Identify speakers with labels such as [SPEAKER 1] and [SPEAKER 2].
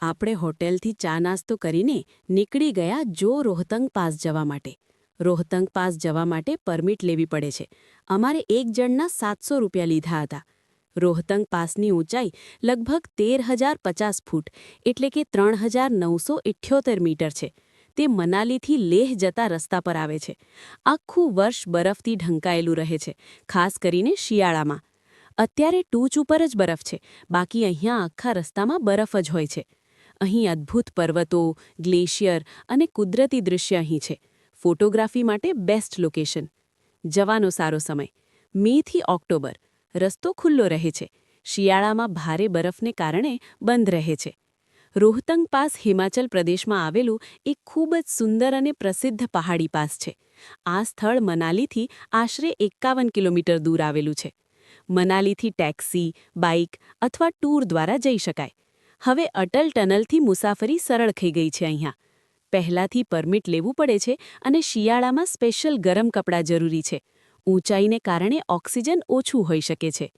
[SPEAKER 1] આપણે હોટેલથી ચા નાસ્તો કરીને નીકળી ગયા જો રોહતંગ પાસ જવા માટે. રોહતંગ પાસ જવા માટે પરમિટ લેવી પડે છે. અમારે એક જણના 700 રૂપિયા લીધા હતા. રોહતંગ પાસની ઊંચાઈ લગભગ 13,050 ફૂટ એટલે કે 3,978 મીટર છે. તે મનાલીથી લેહ જતા રસ્તા પર આવે છે. આખું વર્ષ બરફથી ઢંકાયેલું રહે છે, ખાસ કરીને શિયાળામાં. અત્યારે ટૂચ ઉપર જ બરફ છે, બાકી અહીંયા આખા રસ્તામાં બરફ જ હોય છે. અહીં અદ્ભુત પર્વતો, ગ્લેશિયર અને કુદરતી દૃશ્ય અહીં છે. ફોટોગ્રાફી માટે બેસ્ટ લોકેશન. જવાનો સારો સમય મે થી ઓક્ટોબર. રસ્તો ખુલ્લો રહે છે. શિયાળામાં ભારે બરફને કારણે બંધ રહે છે. રોહતંગ પાસ હિમાચલ પ્રદેશમાં આવેલું એક ખૂબ જ સુંદર અને પ્રસિદ્ધ પહાડી પાસ છે. આ સ્થળ મનાલીથી આશરે 51 કિલોમીટર દૂર આવેલું છે. મનાલીથી ટેક્સી, બાઇક અથવા ટૂર દ્વારા જઈ શકાય. હવે અટલ ટનલથી મુસાફરી સરળ થઈ ગઈ છે. અહીંયા પહેલાંથી પરમિટ લેવું પડે છે અને શિયાળામાં સ્પેશિયલ ગરમ કપડાં જરૂરી છે. ઊંચાઈને કારણે ઓક્સિજન ઓછું હોઈ શકે છે.